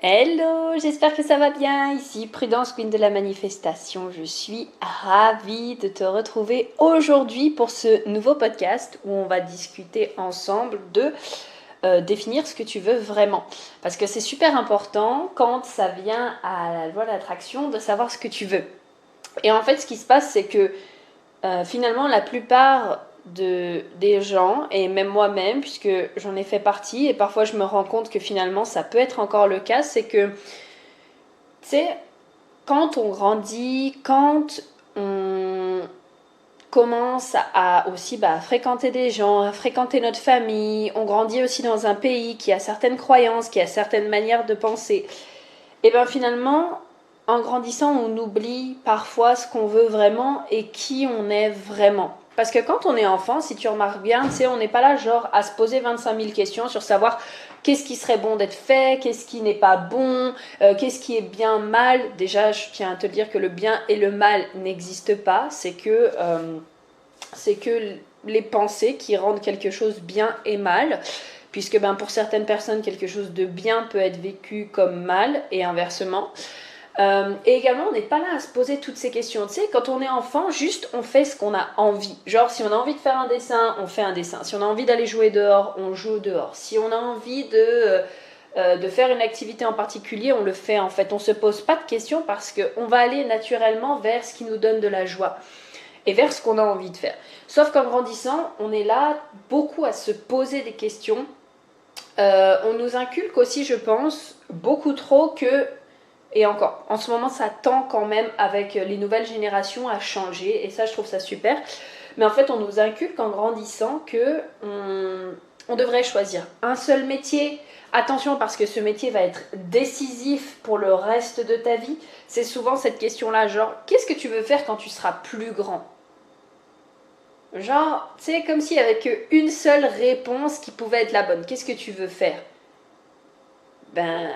Hello, j'espère que ça va bien. Ici Prudence, Queen de la manifestation. Je suis ravie de te retrouver aujourd'hui pour ce nouveau podcast où on va discuter ensemble de définir ce que tu veux vraiment. Parce que c'est super important quand ça vient à la loi de l'attraction de savoir ce que tu veux. Et en fait, ce qui se passe, c'est que finalement, la plupart des gens, et même moi-même, puisque j'en ai fait partie, et parfois je me rends compte que finalement ça peut être encore le cas, c'est que, tu sais, quand on grandit, quand on commence à aussi fréquenter des gens, à fréquenter notre famille, on grandit aussi dans un pays qui a certaines croyances, qui a certaines manières de penser, et bien finalement, en grandissant, on oublie parfois ce qu'on veut vraiment et qui on est vraiment. Parce que quand on est enfant, si tu remarques bien, tu sais, on n'est pas là genre à se poser 25 000 questions sur savoir qu'est-ce qui serait bon d'être fait, qu'est-ce qui n'est pas bon, qu'est-ce qui est bien, mal. Déjà, je tiens à te dire que le bien et le mal n'existent pas. C'est que les pensées qui rendent quelque chose bien et mal, puisque pour certaines personnes, quelque chose de bien peut être vécu comme mal et inversement. Et également, on n'est pas là à se poser toutes ces questions. Tu sais, quand on est enfant, juste on fait ce qu'on a envie. Genre, si on a envie de faire un dessin, on fait un dessin. Si on a envie d'aller jouer dehors, on joue dehors. Si on a envie de faire une activité en particulier, on le fait en fait. On ne se pose pas de questions parce qu'on va aller naturellement vers ce qui nous donne de la joie et vers ce qu'on a envie de faire. Sauf qu'en grandissant, on est là beaucoup à se poser des questions. On nous inculque aussi, je pense, beaucoup trop que, et encore, en ce moment, ça tend quand même avec les nouvelles générations à changer, et ça, je trouve ça super. Mais en fait, on nous inculque en grandissant que on devrait choisir un seul métier. Attention, parce que ce métier va être décisif pour le reste de ta vie. C'est souvent cette question-là, genre, qu'est-ce que tu veux faire quand tu seras plus grand? Genre, tu sais, comme s'il n'y avait qu'une seule réponse qui pouvait être la bonne. Qu'est-ce que tu veux faire? Ben,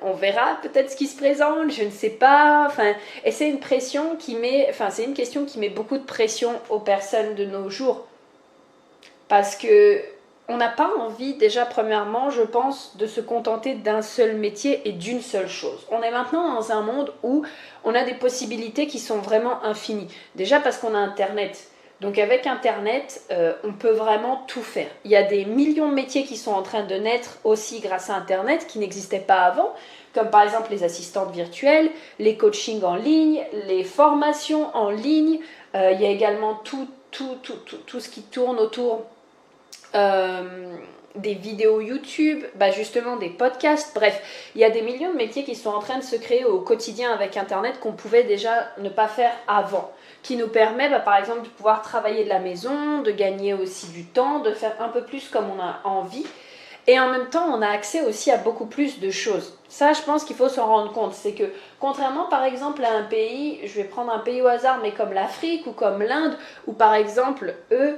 on verra peut-être ce qui se présente, je ne sais pas. Enfin, et c'est une pression qui met, enfin, c'est une question qui met beaucoup de pression aux personnes de nos jours. Parce que on n'a pas envie, déjà, premièrement, je pense, de se contenter d'un seul métier et d'une seule chose. On est maintenant dans un monde où on a des possibilités qui sont vraiment infinies. Déjà parce qu'on a Internet. Donc avec Internet, on peut vraiment tout faire. Il y a des millions de métiers qui sont en train de naître aussi grâce à Internet, qui n'existaient pas avant, comme par exemple les assistantes virtuelles, les coachings en ligne, les formations en ligne. Il y a également tout ce qui tourne autour des vidéos YouTube, justement des podcasts, bref, il y a des millions de métiers qui sont en train de se créer au quotidien avec Internet qu'on pouvait déjà ne pas faire avant, qui nous permet par exemple de pouvoir travailler de la maison, de gagner aussi du temps, de faire un peu plus comme on a envie. Et en même temps, on a accès aussi à beaucoup plus de choses. Ça, je pense qu'il faut s'en rendre compte. C'est que, contrairement par exemple à un pays, je vais prendre un pays au hasard, mais comme l'Afrique ou comme l'Inde, où par exemple, eux,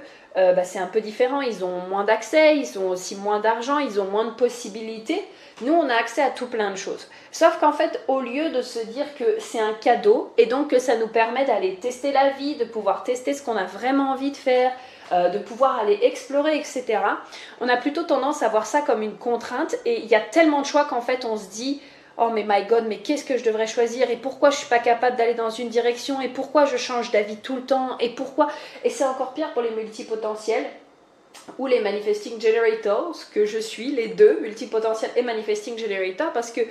c'est un peu différent. Ils ont moins d'accès, ils ont aussi moins d'argent, ils ont moins de possibilités. Nous, on a accès à tout plein de choses. Sauf qu'en fait, au lieu de se dire que c'est un cadeau, et donc que ça nous permet d'aller tester la vie, de pouvoir tester ce qu'on a vraiment envie de faire, de pouvoir aller explorer, etc. On a plutôt tendance à voir ça comme une contrainte et il y a tellement de choix qu'en fait on se dit oh mais my god, mais qu'est-ce que je devrais choisir et pourquoi je suis pas capable d'aller dans une direction et pourquoi je change d'avis tout le temps et pourquoi. Et c'est encore pire pour les multipotentiels ou les manifesting generators, que je suis, les deux, multipotentiels et manifesting generator, parce que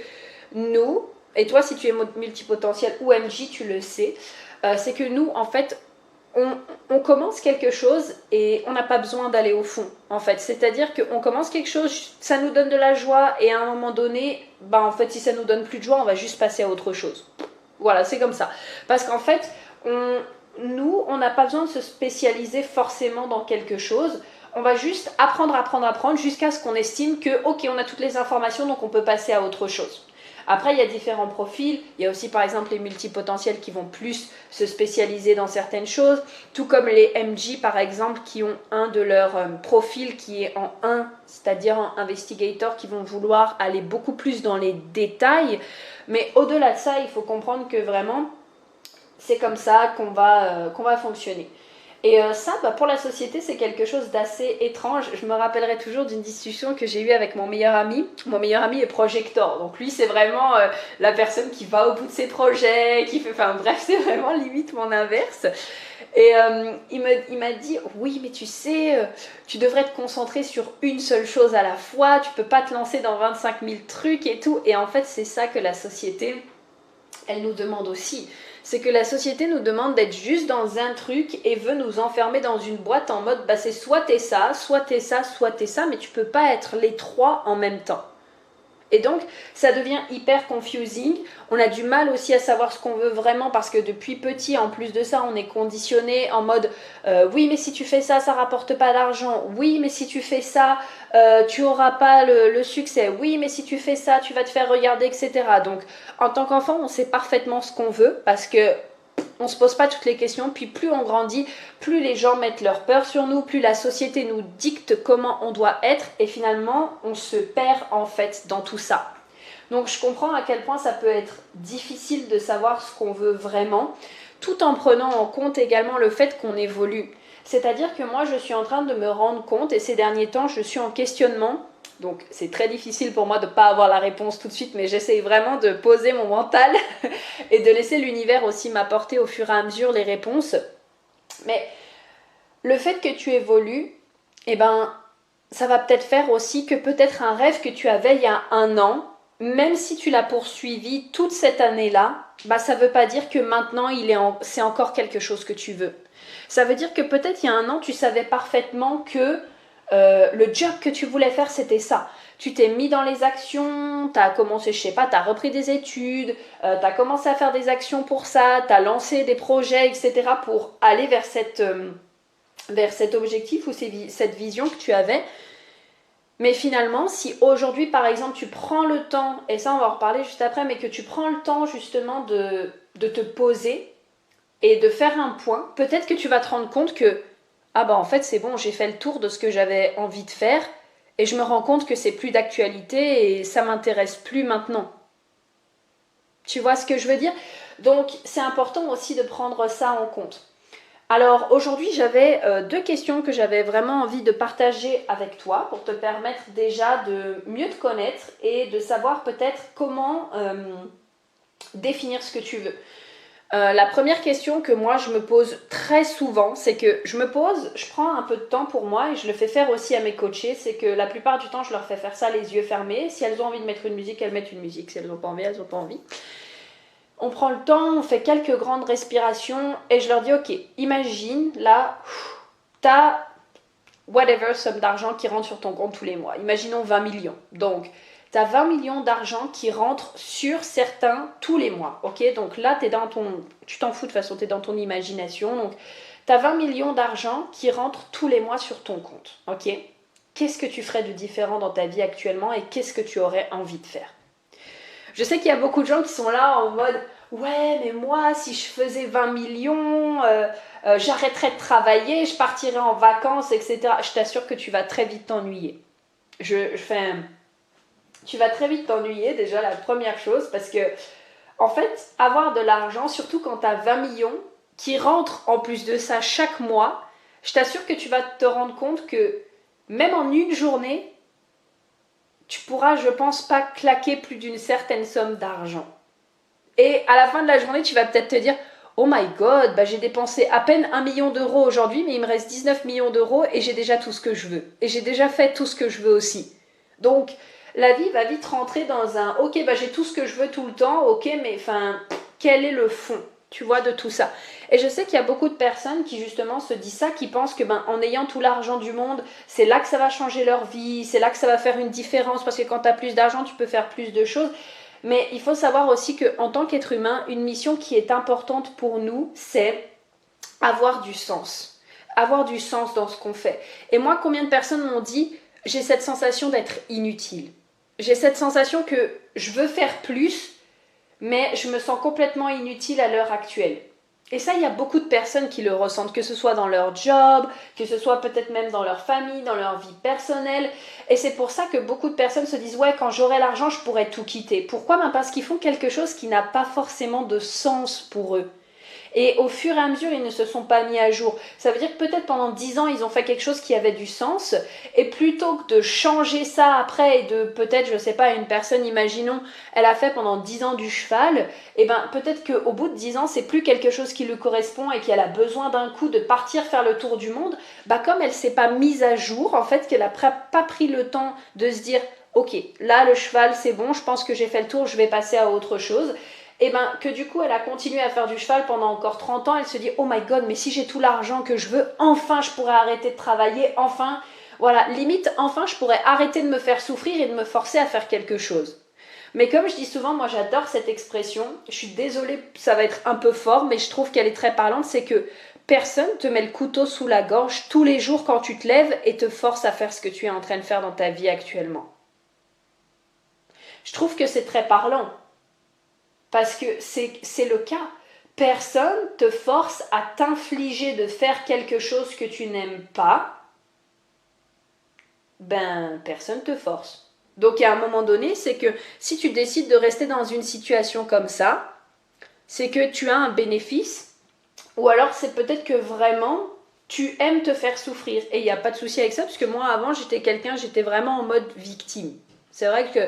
nous, et toi si tu es multipotentiel ou MG, tu le sais, c'est que nous en fait on commence quelque chose et on n'a pas besoin d'aller au fond, en fait. C'est-à-dire qu'on commence quelque chose, ça nous donne de la joie, et à un moment donné, en fait, si ça nous donne plus de joie, on va juste passer à autre chose. Voilà, c'est comme ça. Parce qu'en fait, on n'a pas besoin de se spécialiser forcément dans quelque chose. On va juste apprendre jusqu'à ce qu'on estime que, ok, on a toutes les informations, donc on peut passer à autre chose. Après, il y a différents profils. Il y a aussi, par exemple, les multipotentiels qui vont plus se spécialiser dans certaines choses, tout comme les MG, par exemple, qui ont un de leurs profils qui est en 1, c'est-à-dire en investigator, qui vont vouloir aller beaucoup plus dans les détails. Mais au-delà de ça, il faut comprendre que vraiment, c'est comme ça qu'on va fonctionner. Et ça, pour la société, c'est quelque chose d'assez étrange. Je me rappellerai toujours d'une discussion que j'ai eue avec mon meilleur ami. Mon meilleur ami est projecteur, donc lui, c'est vraiment la personne qui va au bout de ses projets, qui fait... Enfin bref, c'est vraiment limite mon inverse. Et il m'a dit, oui, mais tu sais, tu devrais te concentrer sur une seule chose à la fois, tu peux pas te lancer dans 25 000 trucs et tout. Et en fait, c'est ça que la société, elle nous demande aussi. C'est que la société nous demande d'être juste dans un truc et veut nous enfermer dans une boîte en mode, c'est soit t'es ça, soit t'es ça, soit t'es ça, mais tu peux pas être les trois en même temps. Et donc, ça devient hyper confusing. On a du mal aussi à savoir ce qu'on veut vraiment parce que depuis petit, en plus de ça, on est conditionné en mode oui, mais si tu fais ça, ça rapporte pas d'argent. Oui, mais si tu fais ça, tu auras pas le succès. Oui, mais si tu fais ça, tu vas te faire regarder, etc. Donc, en tant qu'enfant, on sait parfaitement ce qu'on veut parce que on se pose pas toutes les questions, puis plus on grandit, plus les gens mettent leur peur sur nous, plus la société nous dicte comment on doit être, et finalement, on se perd en fait dans tout ça. Donc je comprends à quel point ça peut être difficile de savoir ce qu'on veut vraiment, tout en prenant en compte également le fait qu'on évolue. C'est-à-dire que moi, je suis en train de me rendre compte, et ces derniers temps, je suis en questionnement. Donc c'est très difficile pour moi de ne pas avoir la réponse tout de suite, mais j'essaye vraiment de poser mon mental et de laisser l'univers aussi m'apporter au fur et à mesure les réponses. Mais le fait que tu évolues, ça va peut-être faire aussi que peut-être un rêve que tu avais il y a un an, même si tu l'as poursuivi toute cette année-là, ça ne veut pas dire que maintenant c'est encore quelque chose que tu veux. Ça veut dire que peut-être il y a un an, tu savais parfaitement que le job que tu voulais faire, c'était ça. Tu t'es mis dans les actions, tu as commencé, je sais pas, tu as repris des études, tu as commencé à faire des actions pour ça, tu as lancé des projets, etc. pour aller vers cet objectif ou cette vision que tu avais. Mais finalement, si aujourd'hui, par exemple, tu prends le temps, et ça on va en reparler juste après, mais que tu prends le temps justement de te poser et de faire un point, peut-être que tu vas te rendre compte que en fait c'est bon, j'ai fait le tour de ce que j'avais envie de faire et je me rends compte que c'est plus d'actualité et ça m'intéresse plus maintenant. Tu vois ce que je veux dire? Donc c'est important aussi de prendre ça en compte. Alors aujourd'hui j'avais deux questions que j'avais vraiment envie de partager avec toi pour te permettre déjà de mieux te connaître et de savoir peut-être comment définir ce que tu veux. La première question que moi je me pose très souvent, c'est que je prends un peu de temps pour moi et je le fais faire aussi à mes coachés, c'est que la plupart du temps je leur fais faire ça les yeux fermés. Si elles ont envie de mettre une musique, elles mettent une musique. Si elles n'ont pas envie, elles n'ont pas envie. On prend le temps, on fait quelques grandes respirations et je leur dis ok, imagine là, t'as whatever somme d'argent qui rentre sur ton compte tous les mois. Imaginons 20 millions. Donc tu as 20 millions d'argent qui rentrent sur certains tous les mois. Ok, donc là, tu t'en fous de toute façon, tu es dans ton imagination. Donc, tu as 20 millions d'argent qui rentrent tous les mois sur ton compte. Ok, qu'est-ce que tu ferais de différent dans ta vie actuellement et qu'est-ce que tu aurais envie de faire? Je sais qu'il y a beaucoup de gens qui sont là en mode ouais, mais moi, si je faisais 20 millions, j'arrêterais de travailler, je partirais en vacances, etc. Je t'assure que tu vas très vite t'ennuyer. Tu vas très vite t'ennuyer, déjà la première chose, parce que en fait, avoir de l'argent, surtout quand tu as 20 millions qui rentrent en plus de ça chaque mois, je t'assure que tu vas te rendre compte que même en une journée, tu pourras, je pense, pas claquer plus d'une certaine somme d'argent. Et à la fin de la journée, tu vas peut-être te dire oh my god, j'ai dépensé à peine 1 million d'euros aujourd'hui, mais il me reste 19 millions d'euros et j'ai déjà tout ce que je veux. Et j'ai déjà fait tout ce que je veux aussi. Donc, la vie va vite rentrer dans un ok, j'ai tout ce que je veux tout le temps, ok, mais quel est le fond, tu vois, de tout ça? Et je sais qu'il y a beaucoup de personnes qui justement se disent ça, qui pensent que en ayant tout l'argent du monde, c'est là que ça va changer leur vie, c'est là que ça va faire une différence, parce que quand tu as plus d'argent, tu peux faire plus de choses. Mais il faut savoir aussi qu'en tant qu'être humain, une mission qui est importante pour nous, c'est avoir du sens. Avoir du sens dans ce qu'on fait. Et moi, combien de personnes m'ont dit j'ai cette sensation d'être inutile. J'ai cette sensation que je veux faire plus, mais je me sens complètement inutile à l'heure actuelle. Et ça, il y a beaucoup de personnes qui le ressentent, que ce soit dans leur job, que ce soit peut-être même dans leur famille, dans leur vie personnelle. Et c'est pour ça que beaucoup de personnes se disent « Ouais, quand j'aurai l'argent, je pourrai tout quitter. » Pourquoi ? Parce qu'ils font quelque chose qui n'a pas forcément de sens pour eux. Et au fur et à mesure, ils ne se sont pas mis à jour. Ça veut dire que peut-être pendant 10 ans, ils ont fait quelque chose qui avait du sens. Et plutôt que de changer ça après et de peut-être, je sais pas, une personne, imaginons, elle a fait pendant 10 ans du cheval, et ben peut-être qu'au bout de 10 ans, c'est plus quelque chose qui lui correspond et qu'elle a besoin d'un coup de partir faire le tour du monde. Bah comme elle s'est pas mise à jour, en fait, qu'elle a pas pris le temps de se dire, ok, là le cheval c'est bon, je pense que j'ai fait le tour, je vais passer à autre chose. Et ben que du coup elle a continué à faire du cheval pendant encore 30 ans, elle se dit oh my god, mais si j'ai tout l'argent que je veux, enfin je pourrais arrêter de travailler, enfin, voilà, limite, enfin je pourrais arrêter de me faire souffrir et de me forcer à faire quelque chose. Mais comme je dis souvent, moi j'adore cette expression, je suis désolée, ça va être un peu fort, mais je trouve qu'elle est très parlante, c'est que personne te met le couteau sous la gorge tous les jours quand tu te lèves et te force à faire ce que tu es en train de faire dans ta vie actuellement. Je trouve que c'est très parlant. Parce que c'est le cas. Personne te force à t'infliger de faire quelque chose que tu n'aimes pas. Ben, personne te force. Donc à un moment donné, c'est que si tu décides de rester dans une situation comme ça, c'est que tu as un bénéfice, ou alors c'est peut-être que vraiment tu aimes te faire souffrir. Et il n'y a pas de souci avec ça, parce que moi avant j'étais vraiment en mode victime. C'est vrai que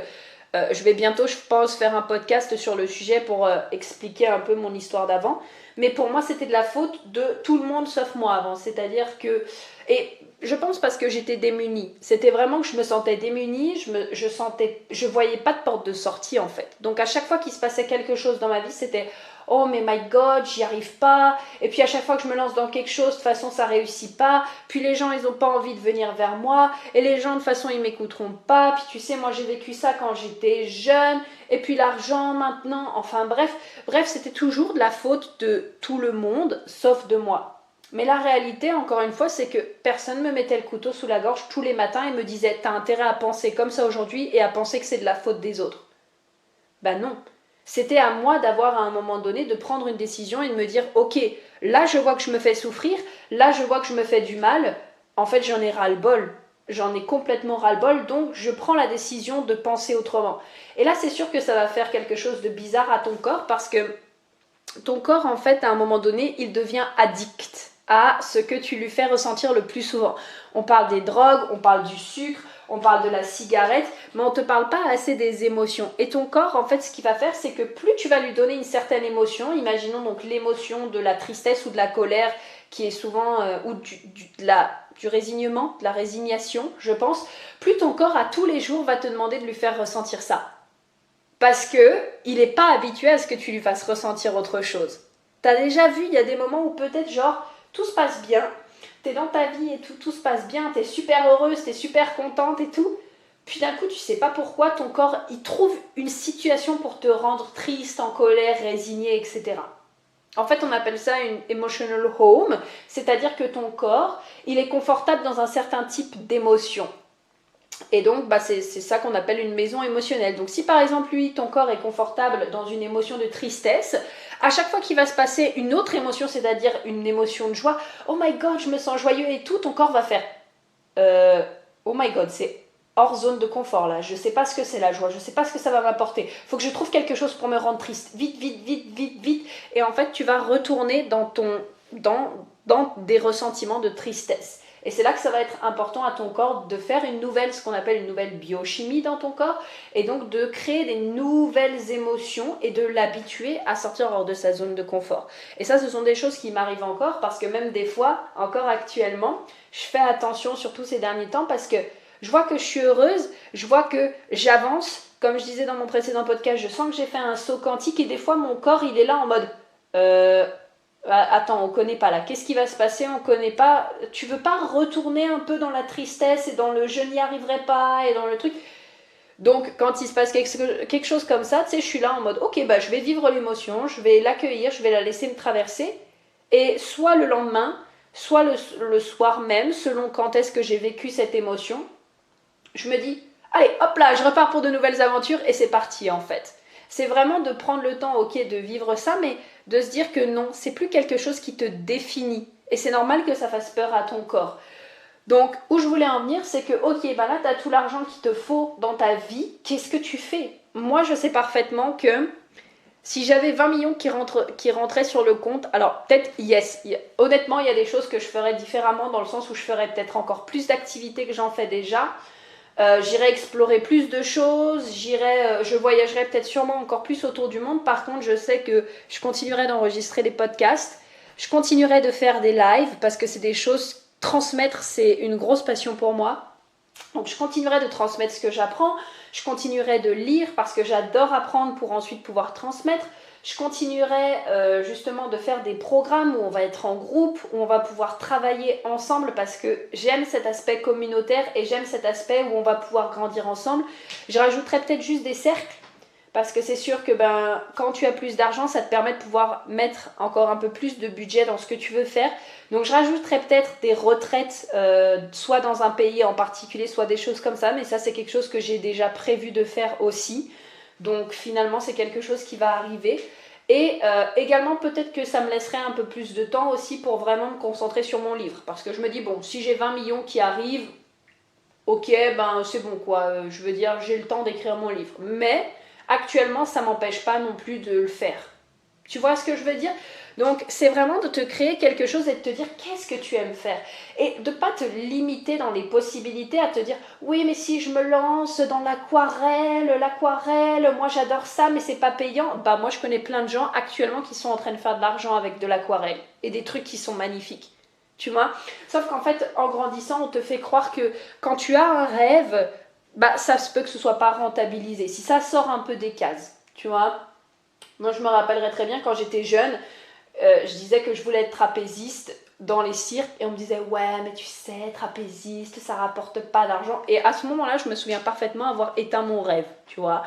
je vais bientôt, je pense, faire un podcast sur le sujet pour expliquer un peu mon histoire d'avant. Mais pour moi, c'était de la faute de tout le monde sauf moi avant. C'est-à-dire que... Et je pense parce que j'étais démunie. C'était vraiment que je me sentais démunie, je voyais pas de porte de sortie en fait. Donc à chaque fois qu'il se passait quelque chose dans ma vie, c'était oh mais my god, j'y arrive pas. Et puis à chaque fois que je me lance dans quelque chose, de toute façon ça réussit pas. Puis les gens ils ont pas envie de venir vers moi. Et les gens de toute façon ils m'écouteront pas. Puis tu sais, moi j'ai vécu ça quand j'étais jeune. Et puis l'argent maintenant. Enfin bref, c'était toujours de la faute de tout le monde sauf de moi. Mais la réalité, encore une fois, c'est que personne me mettait le couteau sous la gorge tous les matins et me disait t'as intérêt à penser comme ça aujourd'hui et à penser que c'est de la faute des autres. Ben non. C'était à moi d'avoir à un moment donné de prendre une décision et de me dire ok, là je vois que je me fais souffrir, là je vois que je me fais du mal, en fait j'en ai ras-le-bol. J'en ai complètement ras-le-bol, donc je prends la décision de penser autrement. Et là c'est sûr que ça va faire quelque chose de bizarre à ton corps parce que ton corps en fait à un moment donné il devient addict à ce que tu lui fais ressentir le plus souvent. On parle des drogues, on parle du sucre, on parle de la cigarette, mais on ne te parle pas assez des émotions. Et ton corps, en fait, ce qu'il va faire, c'est que plus tu vas lui donner une certaine émotion, imaginons donc l'émotion de la tristesse ou de la colère, qui est souvent, ou du résignement, de la résignation, je pense, plus ton corps, à tous les jours, va te demander de lui faire ressentir ça. Parce que il n'est pas habitué à ce que tu lui fasses ressentir autre chose. T'as déjà vu, il y a des moments où peut-être genre, tout se passe bien, t'es dans ta vie et tout se passe bien, t'es super heureuse, t'es super contente et tout. Puis d'un coup, tu sais pas pourquoi, ton corps, il trouve une situation pour te rendre triste, en colère, résigné, etc. En fait, on appelle ça une emotional home, c'est-à-dire que ton corps, il est confortable dans un certain type d'émotion. Et donc, bah, c'est ça qu'on appelle une maison émotionnelle. Donc, si par exemple, lui, ton corps est confortable dans une émotion de tristesse, à chaque fois qu'il va se passer une autre émotion, c'est-à-dire une émotion de joie, oh my god, je me sens joyeux et tout, ton corps va faire oh my god, c'est hors zone de confort là, je sais pas ce que c'est la joie, je sais pas ce que ça va m'apporter, faut que je trouve quelque chose pour me rendre triste, vite, vite, vite, vite, vite, et en fait, tu vas retourner dans des ressentiments de tristesse. Et c'est là que ça va être important à ton corps de faire ce qu'on appelle une nouvelle biochimie dans ton corps, et donc de créer des nouvelles émotions et de l'habituer à sortir hors de sa zone de confort. Et ça, ce sont des choses qui m'arrivent encore, parce que même des fois, encore actuellement, je fais attention surtout ces derniers temps, parce que je vois que je suis heureuse, je vois que j'avance, comme je disais dans mon précédent podcast, je sens que j'ai fait un saut quantique, et des fois mon corps il est là en mode attends, on connaît pas là, qu'est-ce qui va se passer, on connaît pas, tu veux pas retourner un peu dans la tristesse et dans le je n'y arriverai pas et dans le truc. Donc quand il se passe quelque chose comme ça, tu sais, je suis là en mode ok, bah je vais vivre l'émotion, je vais l'accueillir, je vais la laisser me traverser, et soit le lendemain, soit le soir même, selon quand est-ce que j'ai vécu cette émotion, je me dis allez hop là, je repars pour de nouvelles aventures, et c'est parti en fait. C'est vraiment de prendre le temps, ok, de vivre ça, mais de se dire que non, c'est plus quelque chose qui te définit. Et c'est normal que ça fasse peur à ton corps. Donc, où je voulais en venir, c'est que, ok, bah là, tu as tout l'argent qu'il te faut dans ta vie, qu'est-ce que tu fais? Moi, je sais parfaitement que Si j'avais 20 millions qui rentraient sur le compte, alors peut-être yes. Honnêtement, il y a des choses que je ferais différemment dans le sens où je ferais peut-être encore plus d'activités que j'en fais déjà. J'irais explorer plus de choses, je voyagerais peut-être sûrement encore plus autour du monde. Par contre, je sais que je continuerai d'enregistrer des podcasts, je continuerai de faire des lives parce que c'est des choses, transmettre c'est une grosse passion pour moi. Donc je continuerai de transmettre ce que j'apprends, je continuerai de lire parce que j'adore apprendre pour ensuite pouvoir transmettre. Je continuerai justement de faire des programmes où on va être en groupe, où on va pouvoir travailler ensemble parce que j'aime cet aspect communautaire et j'aime cet aspect où on va pouvoir grandir ensemble. Je rajouterai peut-être juste des cercles parce que c'est sûr que quand tu as plus d'argent, ça te permet de pouvoir mettre encore un peu plus de budget dans ce que tu veux faire. Donc je rajouterais peut-être des retraites, soit dans un pays en particulier, soit des choses comme ça, mais ça c'est quelque chose que j'ai déjà prévu de faire aussi. Donc finalement c'est quelque chose qui va arriver. Et également peut-être que ça me laisserait un peu plus de temps aussi pour vraiment me concentrer sur mon livre. Parce que je me dis, bon, si j'ai 20 millions qui arrivent, ok, c'est bon quoi. Je veux dire, j'ai le temps d'écrire mon livre. Mais actuellement, ça m'empêche pas non plus de le faire. Tu vois ce que je veux dire? Donc, c'est vraiment de te créer quelque chose et de te dire qu'est-ce que tu aimes faire. Et de ne pas te limiter dans les possibilités à te dire oui, mais si je me lance dans l'aquarelle, moi j'adore ça, mais c'est pas payant. Moi, je connais plein de gens actuellement qui sont en train de faire de l'argent avec de l'aquarelle et des trucs qui sont magnifiques. Tu vois? Sauf qu'en fait, en grandissant, on te fait croire que quand tu as un rêve, ça se peut que ce soit pas rentabilisé. Si ça sort un peu des cases, tu vois? Moi, je me rappellerai très bien quand j'étais jeune, je disais que je voulais être trapéziste dans les cirques et on me disait ouais mais tu sais trapéziste ça rapporte pas d'argent et à ce moment-là je me souviens parfaitement avoir éteint mon rêve, tu vois,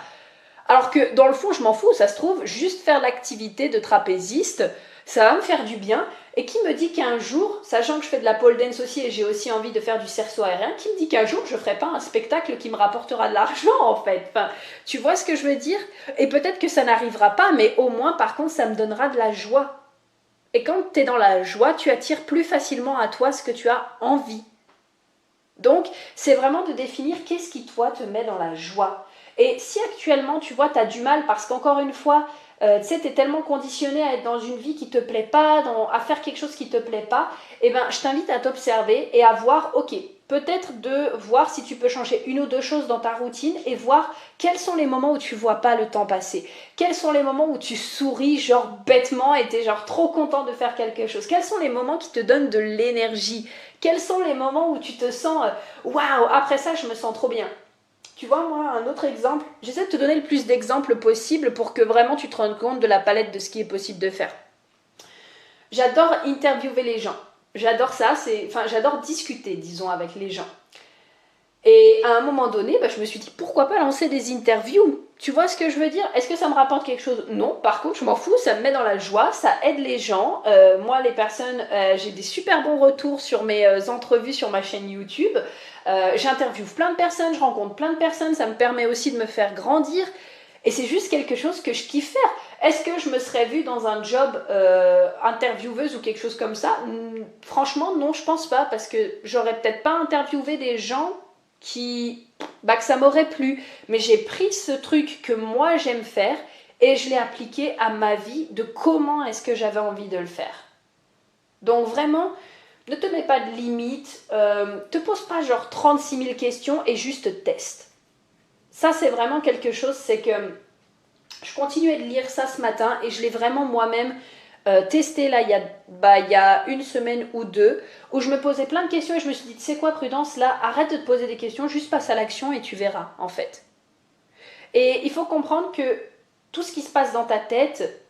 alors que dans le fond je m'en fous, ça se trouve juste faire l'activité de trapéziste ça va me faire du bien. Et qui me dit qu'un jour, sachant que je fais de la pole dance aussi et j'ai aussi envie de faire du cerceau aérien, qui me dit qu'un jour je ferai pas un spectacle qui me rapportera de l'argent en fait. Enfin, tu vois ce que je veux dire? Et peut-être que ça n'arrivera pas, mais au moins par contre ça me donnera de la joie. Et quand tu es dans la joie, tu attires plus facilement à toi ce que tu as envie. Donc, c'est vraiment de définir qu'est-ce qui, toi, te met dans la joie. Et si actuellement, tu vois, tu as du mal parce qu'encore une fois, tu sais, tu es tellement conditionné à être dans une vie qui ne te plaît pas, à faire quelque chose qui ne te plaît pas, je t'invite à t'observer et à voir, ok, peut-être de voir si tu peux changer une ou deux choses dans ta routine et voir quels sont les moments où tu vois pas le temps passer. Quels sont les moments où tu souris genre bêtement et tu es genre trop content de faire quelque chose. Quels sont les moments qui te donnent de l'énergie. Quels sont les moments où tu te sens waouh, après ça je me sens trop bien. Tu vois, moi, un autre exemple, j'essaie de te donner le plus d'exemples possible pour que vraiment tu te rendes compte de la palette de ce qui est possible de faire. J'adore interviewer les gens. J'adore ça, j'adore discuter, disons, avec les gens. Et à un moment donné, je me suis dit, pourquoi pas lancer des interviews? Tu vois ce que je veux dire? Est-ce que ça me rapporte quelque chose? Non, par contre, je m'en fous, ça me met dans la joie, ça aide les gens. Moi, les personnes, j'ai des super bons retours sur mes entrevues sur ma chaîne YouTube. J'interviewe plein de personnes, je rencontre plein de personnes, ça me permet aussi de me faire grandir. Et c'est juste quelque chose que je kiffe faire. Est-ce que je me serais vue dans un job intervieweuse ou quelque chose comme ça? Franchement, non, je pense pas, parce que j'aurais peut-être pas interviewé des gens que ça m'aurait plu. Mais j'ai pris ce truc que moi j'aime faire et je l'ai appliqué à ma vie de comment est-ce que j'avais envie de le faire. Donc vraiment, ne te mets pas de limites, te pose pas genre 36 000 questions et juste teste. Ça c'est vraiment quelque chose, c'est que je continuais de lire ça ce matin et je l'ai vraiment moi-même testé là il y a une semaine ou deux où je me posais plein de questions et je me suis dit, tu sais quoi Prudence, là arrête de te poser des questions, juste passe à l'action et tu verras en fait. Et il faut comprendre que tout ce qui se passe dans ta tête,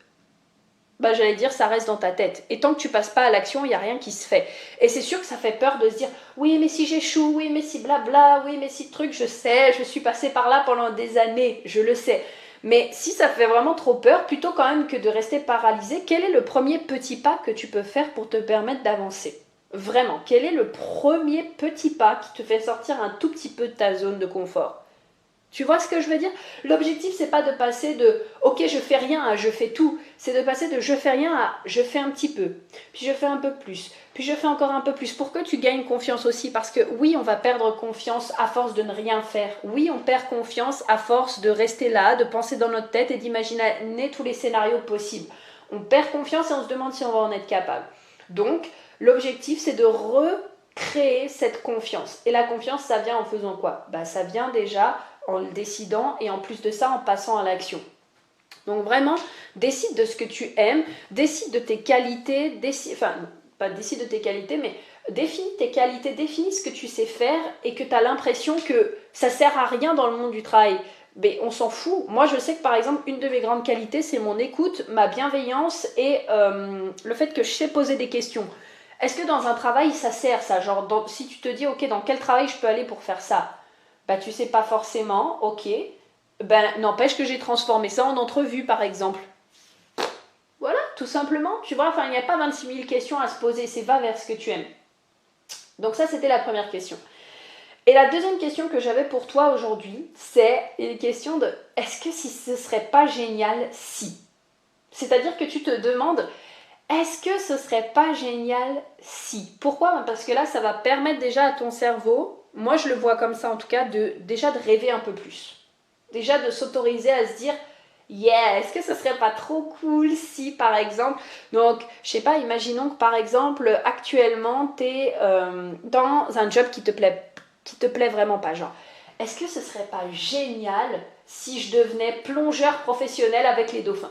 j'allais dire ça reste dans ta tête. Et tant que tu passes pas à l'action, il n'y a rien qui se fait. Et c'est sûr que ça fait peur de se dire oui mais si j'échoue, oui mais si blabla, oui mais si truc, je sais, je suis passée par là pendant des années, je le sais. Mais si ça fait vraiment trop peur, plutôt quand même que de rester paralysé, quel est le premier petit pas que tu peux faire pour te permettre d'avancer? Vraiment, quel est le premier petit pas qui te fait sortir un tout petit peu de ta zone de confort? Tu vois ce que je veux dire? L'objectif, c'est pas de passer de ok, je fais rien à je fais tout. C'est de passer de je fais rien à je fais un petit peu. Puis je fais un peu plus. Puis je fais encore un peu plus. Pour que tu gagnes confiance aussi. Parce que oui, on va perdre confiance à force de ne rien faire. Oui, on perd confiance à force de rester là, de penser dans notre tête et d'imaginer tous les scénarios possibles. On perd confiance et on se demande si on va en être capable. Donc, l'objectif, c'est de recréer cette confiance. Et la confiance, ça vient en faisant quoi? Ça vient déjà en le décidant et en plus de ça en passant à l'action. Donc vraiment, décide de ce que tu aimes, décide de tes qualités, pas décide de tes qualités, mais définis tes qualités, définis ce que tu sais faire et que tu as l'impression que ça sert à rien dans le monde du travail. Mais on s'en fout. Moi, je sais que par exemple, une de mes grandes qualités, c'est mon écoute, ma bienveillance et le fait que je sais poser des questions. Est-ce que dans un travail, ça sert ça? Genre, si tu te dis, ok, dans quel travail je peux aller pour faire ça? Tu sais pas forcément, ok. N'empêche que j'ai transformé ça en entrevue, par exemple. Voilà, tout simplement. Tu vois, il n'y a pas 26 000 questions à se poser, c'est va vers ce que tu aimes. Donc ça, c'était la première question. Et la deuxième question que j'avais pour toi aujourd'hui, c'est une question de est-ce que si ce serait pas génial si? C'est-à-dire que tu te demandes est-ce que ce serait pas génial si? Pourquoi? Parce que là, ça va permettre déjà à ton cerveau, moi je le vois comme ça en tout cas, déjà de rêver un peu plus. Déjà de s'autoriser à se dire yeah, est-ce que ce serait pas trop cool si par exemple, donc je sais pas, imaginons que par exemple actuellement tu es dans un job qui te plaît vraiment pas, genre est-ce que ce serait pas génial si je devenais plongeur professionnel avec les dauphins?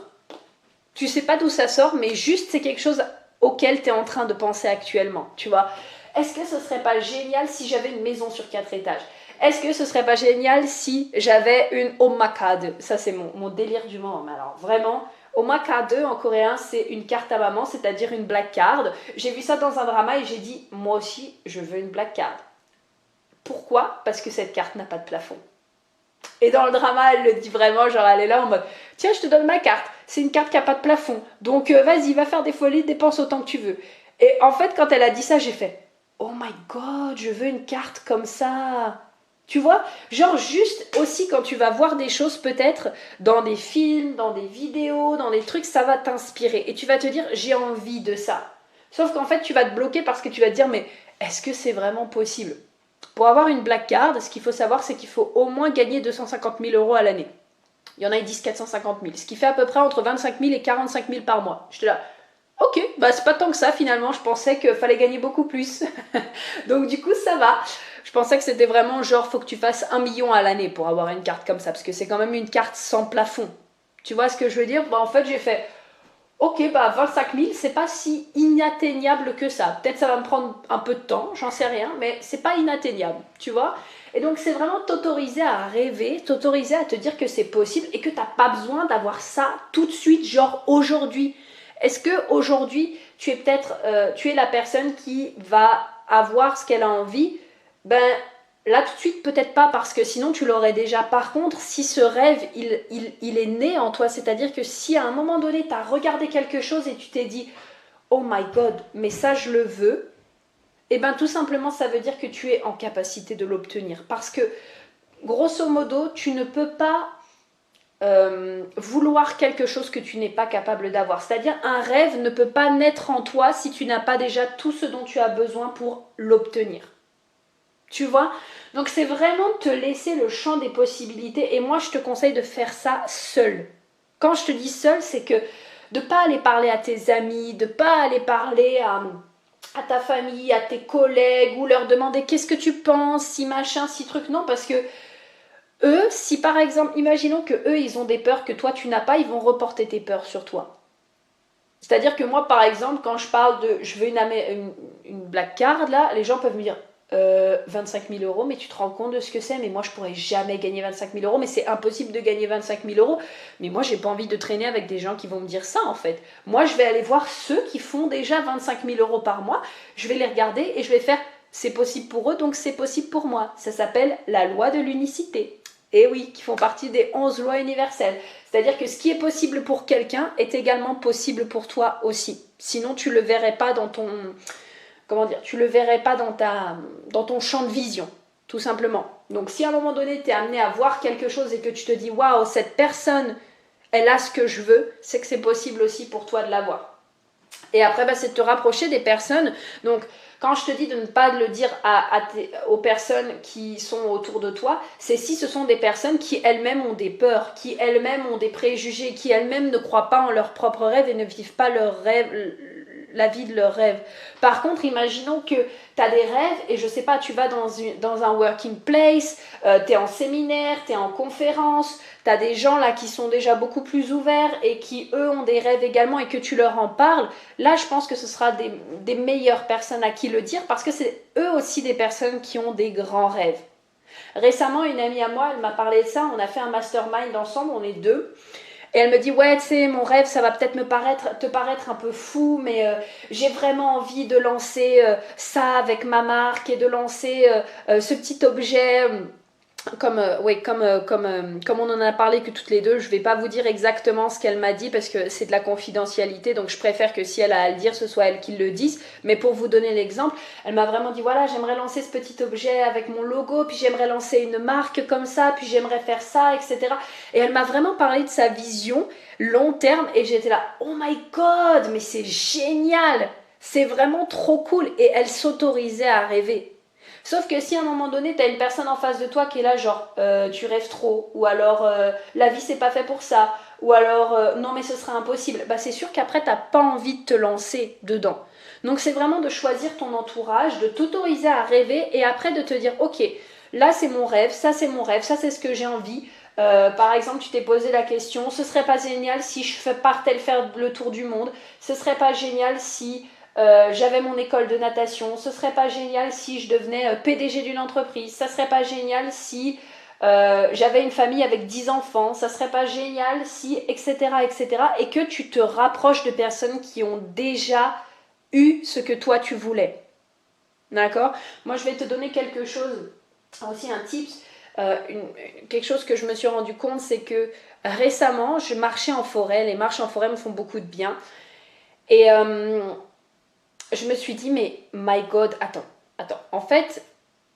Tu sais pas d'où ça sort, mais juste c'est quelque chose auquel tu es en train de penser actuellement, tu vois. Est-ce que ce serait pas génial si j'avais une maison sur 4 étages? Est-ce que ce serait pas génial si j'avais une omakade? Ça c'est mon délire du moment, mais alors vraiment, omakade en coréen c'est une carte à maman, c'est-à-dire une black card. J'ai vu ça dans un drama et j'ai dit, moi aussi je veux une black card. Pourquoi? Parce que cette carte n'a pas de plafond. Et dans le drama, elle le dit vraiment, genre elle est là en mode tiens, je te donne ma carte, c'est une carte qui n'a pas de plafond, donc vas-y, va faire des folies, dépense autant que tu veux. Et en fait, quand elle a dit ça, j'ai fait oh my god, je veux une carte comme ça. Tu vois, genre juste aussi quand tu vas voir des choses peut-être dans des films, dans des vidéos, dans des trucs, ça va t'inspirer et tu vas te dire j'ai envie de ça. Sauf qu'en fait, tu vas te bloquer parce que tu vas te dire mais est-ce que c'est vraiment possible? Pour avoir une black card, ce qu'il faut savoir, c'est qu'il faut au moins gagner 250 000 euros à l'année. Il y en a qui disent 450 000, ce qui fait à peu près entre 25 000 et 45 000 par mois. J'étais là, ok, c'est pas tant que ça finalement, je pensais qu'il fallait gagner beaucoup plus. Donc du coup, ça va. Je pensais que c'était vraiment genre, faut que tu fasses 1 million à l'année pour avoir une carte comme ça, parce que c'est quand même une carte sans plafond. Tu vois ce que je veux dire? En fait, j'ai fait, ok, 25 000, c'est pas si inatteignable que ça. Peut-être ça va me prendre un peu de temps, j'en sais rien, mais c'est pas inatteignable, tu vois. Et donc c'est vraiment t'autoriser à rêver, t'autoriser à te dire que c'est possible et que t'as pas besoin d'avoir ça tout de suite, genre aujourd'hui. Est-ce que aujourd'hui tu es peut-être, tu es la personne qui va avoir ce qu'elle a envie? Là tout de suite peut-être pas parce que sinon tu l'aurais déjà. Par contre, si ce rêve il est né en toi, c'est-à-dire que si à un moment donné tu as regardé quelque chose et tu t'es dit oh my god, mais ça je le veux, et tout simplement ça veut dire que tu es en capacité de l'obtenir. Parce que grosso modo tu ne peux pas vouloir quelque chose que tu n'es pas capable d'avoir. C'est-à-dire un rêve ne peut pas naître en toi si tu n'as pas déjà tout ce dont tu as besoin pour l'obtenir. Tu vois? Donc c'est vraiment te laisser le champ des possibilités et moi je te conseille de faire ça seul. Quand je te dis seul, c'est que de ne pas aller parler à tes amis, de ne pas aller parler à ta famille, à tes collègues ou leur demander qu'est-ce que tu penses, si machin, si truc, non, parce que eux, si par exemple, imaginons que eux ils ont des peurs que toi tu n'as pas, ils vont reporter tes peurs sur toi. C'est-à-dire que moi par exemple, quand je parle de je veux une black card là, les gens peuvent me dire 25 000 euros, mais tu te rends compte de ce que c'est? Mais moi je pourrais jamais gagner 25 000 euros, mais c'est impossible de gagner 25 000 euros. Mais moi j'ai pas envie de traîner avec des gens qui vont me dire ça en fait. Moi je vais aller voir ceux qui font déjà 25 000 euros par mois, je vais les regarder et je vais faire c'est possible pour eux, donc c'est possible pour moi. Ça s'appelle la loi de l'unicité. Et oui, qui font partie des 11 lois universelles. C'est-à-dire que ce qui est possible pour quelqu'un est également possible pour toi aussi. Sinon tu le verrais pas dans ton... Comment dire, tu le verrais pas dans ton champ de vision, tout simplement. Donc si à un moment donné, tu es amené à voir quelque chose et que tu te dis « Waouh, cette personne, elle a ce que je veux », c'est que c'est possible aussi pour toi de l'avoir. Et après, c'est de te rapprocher des personnes. Donc, quand je te dis de ne pas le dire aux personnes qui sont autour de toi, c'est si ce sont des personnes qui elles-mêmes ont des peurs, qui elles-mêmes ont des préjugés, qui elles-mêmes ne croient pas en leurs propres rêves et ne vivent pas leurs rêves, la vie de leurs rêves. Par contre, imaginons que tu as des rêves et je sais pas, tu vas dans un working place, tu es en séminaire, tu es en conférence, tu as des gens là qui sont déjà beaucoup plus ouverts et qui eux ont des rêves également et que tu leur en parles. Là, je pense que ce sera des meilleures personnes à qui le dire parce que c'est eux aussi des personnes qui ont des grands rêves. Récemment, une amie à moi, elle m'a parlé de ça, on a fait un mastermind ensemble, on est deux. Et elle me dit, ouais, tu sais, mon rêve, ça va peut-être te paraître un peu fou, mais j'ai vraiment envie de lancer ça avec ma marque et de lancer ce petit objet. Comme on en a parlé que toutes les deux, je vais pas vous dire exactement ce qu'elle m'a dit parce que c'est de la confidentialité, donc je préfère que si elle a à le dire, ce soit elle qui le dise. Mais pour vous donner l'exemple, elle m'a vraiment dit voilà, j'aimerais lancer ce petit objet avec mon logo, puis j'aimerais lancer une marque comme ça, puis j'aimerais faire ça, etc. Et elle m'a vraiment parlé de sa vision long terme et j'étais là, oh my god, mais c'est génial, c'est vraiment trop cool. Et elle s'autorisait à rêver. Sauf que si à un moment donné, tu as une personne en face de toi qui est là, genre, tu rêves trop, ou alors, la vie, c'est pas fait pour ça, ou alors, non, mais ce serait impossible, c'est sûr qu'après, t'as pas envie de te lancer dedans. Donc, c'est vraiment de choisir ton entourage, de t'autoriser à rêver, et après de te dire, ok, là, c'est mon rêve, ça, c'est mon rêve, ça, c'est ce que j'ai envie. Par exemple, tu t'es posé la question, ce serait pas génial si je partais faire le tour du monde, ce serait pas génial si... j'avais mon école de natation, ce serait pas génial si je devenais PDG d'une entreprise, ça serait pas génial si j'avais une famille avec 10 enfants, ça serait pas génial si, etc., etc., et que tu te rapproches de personnes qui ont déjà eu ce que toi tu voulais. D'accord ? Moi, je vais te donner quelque chose, aussi un tips, quelque chose que je me suis rendu compte, c'est que récemment, je marchais en forêt, les marches en forêt me font beaucoup de bien, et... je me suis dit, mais my God, attends. En fait,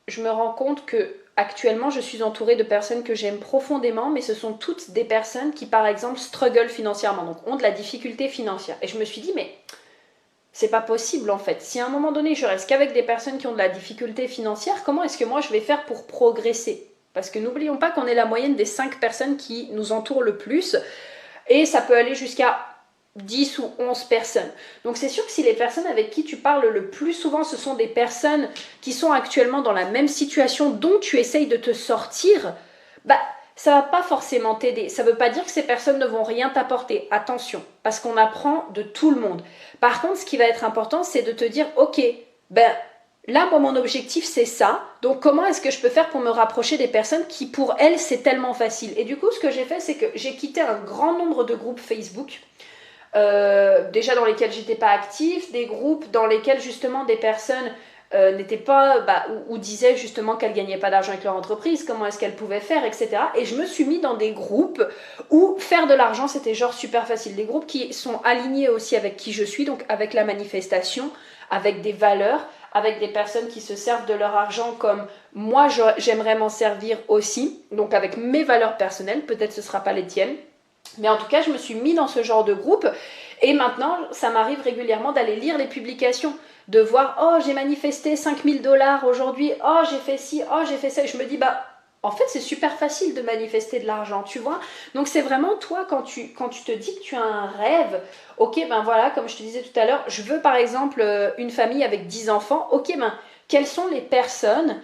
je me rends compte que actuellement, je suis entourée de personnes que j'aime profondément, mais ce sont toutes des personnes qui, par exemple, struggle financièrement, donc ont de la difficulté financière. Et je me suis dit, mais c'est pas possible en fait. Si à un moment donné, je reste qu'avec des personnes qui ont de la difficulté financière, comment est-ce que moi je vais faire pour progresser ? Parce que n'oublions pas qu'on est la moyenne des 5 personnes qui nous entourent le plus, et ça peut aller jusqu'à 10 ou 11 personnes. Donc c'est sûr que si les personnes avec qui tu parles le plus souvent, ce sont des personnes qui sont actuellement dans la même situation dont tu essayes de te sortir, ça va pas forcément t'aider. Ça veut pas dire que ces personnes ne vont rien t'apporter. Attention, parce qu'on apprend de tout le monde. Par contre, ce qui va être important, c'est de te dire, ok, là, moi, mon objectif, c'est ça. Donc, comment est-ce que je peux faire pour me rapprocher des personnes qui, pour elles, c'est tellement facile ? Et du coup, ce que j'ai fait, c'est que j'ai quitté un grand nombre de groupes Facebook, déjà dans lesquels j'étais pas active, des groupes dans lesquels justement des personnes n'étaient pas, ou disaient justement qu'elles gagnaient pas d'argent avec leur entreprise, comment est-ce qu'elles pouvaient faire, etc. Et je me suis mis dans des groupes où faire de l'argent c'était genre super facile, des groupes qui sont alignés aussi avec qui je suis, donc avec la manifestation, avec des valeurs, avec des personnes qui se servent de leur argent comme moi j'aimerais m'en servir aussi, donc avec mes valeurs personnelles, peut-être ce sera pas les tiennes. Mais en tout cas, je me suis mis dans ce genre de groupe et maintenant, ça m'arrive régulièrement d'aller lire les publications, de voir « Oh, j'ai manifesté 5 000 $ aujourd'hui, oh, j'ai fait ci, oh, j'ai fait ça ». Et je me dis « En fait, c'est super facile de manifester de l'argent, tu vois ?» Donc, c'est vraiment toi, quand tu te dis que tu as un rêve, ok, voilà, comme je te disais tout à l'heure, je veux par exemple une famille avec 10 enfants, ok, quelles sont les personnes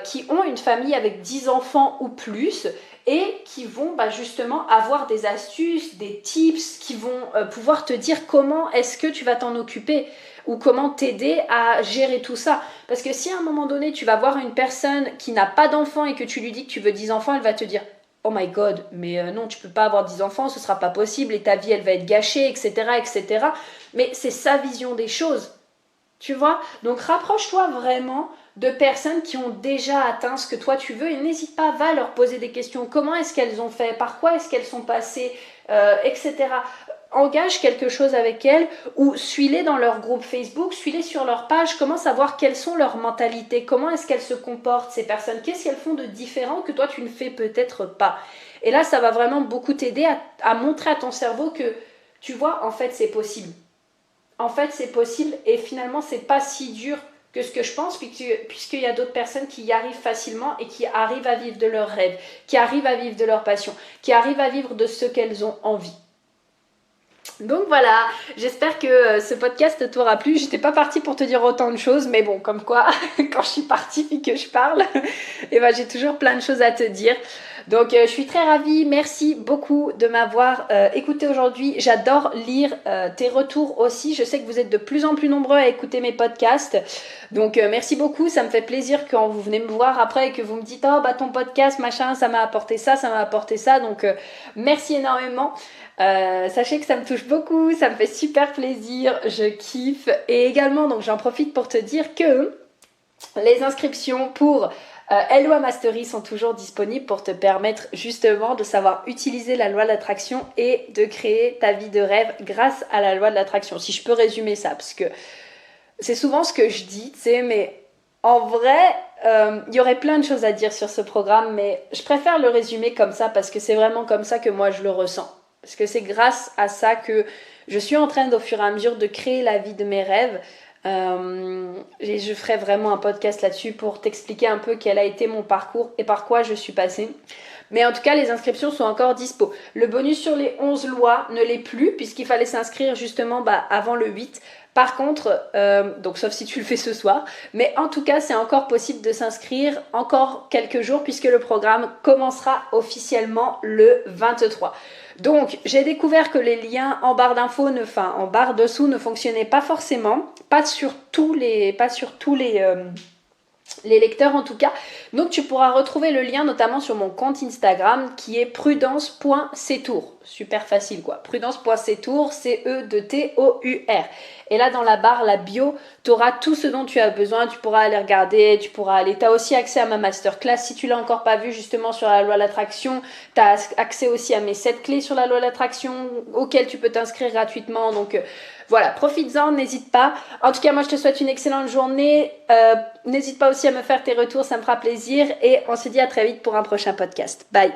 qui ont une famille avec 10 enfants ou plus et qui vont justement avoir des astuces, des tips, qui vont pouvoir te dire comment est-ce que tu vas t'en occuper ou comment t'aider à gérer tout ça. Parce que si à un moment donné, tu vas voir une personne qui n'a pas d'enfants et que tu lui dis que tu veux 10 enfants, elle va te dire « Oh my God, mais non, tu peux pas avoir 10 enfants, ce sera pas possible et ta vie, elle va être gâchée, etc. etc. » Mais c'est sa vision des choses, tu vois. Donc rapproche-toi vraiment de personnes qui ont déjà atteint ce que toi tu veux et n'hésite pas, va leur poser des questions. Comment est-ce qu'elles ont fait ? Par quoi est-ce qu'elles sont passées ? Etc. engage quelque chose avec elles ou suis-les dans leur groupe Facebook, suis-les sur leur page, commence à voir quelles sont leurs mentalités, comment est-ce qu'elles se comportent ces personnes, qu'est-ce qu'elles font de différent que toi tu ne fais peut-être pas. Et là ça va vraiment beaucoup t'aider à montrer à ton cerveau que tu vois en fait c'est possible. En fait c'est possible et finalement c'est pas si dur que ce que je pense, puisqu'il y a d'autres personnes qui y arrivent facilement et qui arrivent à vivre de leurs rêves, qui arrivent à vivre de leur passion, qui arrivent à vivre de ce qu'elles ont envie. Donc voilà, j'espère que ce podcast t'aura plu. J'étais pas partie pour te dire autant de choses, mais bon, comme quoi, quand je suis partie et que je parle, et ben, j'ai toujours plein de choses à te dire. Donc je suis très ravie, merci beaucoup de m'avoir écouté aujourd'hui. J'adore lire tes retours aussi. Je sais que vous êtes de plus en plus nombreux à écouter mes podcasts. Donc merci beaucoup, ça me fait plaisir quand vous venez me voir après et que vous me dites « Oh bah ton podcast, machin, ça m'a apporté ça, ça m'a apporté ça. » Donc merci énormément. Sachez que ça me touche beaucoup, ça me fait super plaisir, je kiffe. Et également, donc j'en profite pour te dire que les inscriptions pour LOA Mastery sont toujours disponibles pour te permettre justement de savoir utiliser la loi de l'attraction et de créer ta vie de rêve grâce à la loi de l'attraction. Si je peux résumer ça, parce que c'est souvent ce que je dis, tu sais, mais en vrai, il y aurait plein de choses à dire sur ce programme, mais je préfère le résumer comme ça parce que c'est vraiment comme ça que moi je le ressens. Parce que c'est grâce à ça que je suis en train au fur et à mesure de créer la vie de mes rêves. Et je ferai vraiment un podcast là-dessus pour t'expliquer un peu quel a été mon parcours et par quoi je suis passée. Mais en tout cas, les inscriptions sont encore dispo. Le bonus sur les 11 lois ne l'est plus puisqu'il fallait s'inscrire justement avant le 8. Par contre, donc sauf si tu le fais ce soir, mais en tout cas, c'est encore possible de s'inscrire encore quelques jours puisque le programme commencera officiellement le 23. Donc, j'ai découvert que les liens en barre d'infos, en barre dessous, ne fonctionnaient pas forcément, pas sur tous les lecteurs en tout cas. Donc tu pourras retrouver le lien notamment sur mon compte Instagram qui est prudence.ctour. Super facile quoi. Prudence.ctour, C-E-T-O-U-R. Et là dans la barre, la bio, tu auras tout ce dont tu as besoin. Tu pourras aller regarder, tu as aussi accès à ma masterclass. Si tu l'as encore pas vu justement sur la loi de l'attraction, tu as accès aussi à mes 7 clés sur la loi de l'attraction auxquelles tu peux t'inscrire gratuitement. Donc voilà, profites-en, n'hésite pas. En tout cas, moi je te souhaite une excellente journée. N'hésite pas aussi à me faire tes retours, ça me fera plaisir. Et on se dit à très vite pour un prochain podcast. Bye!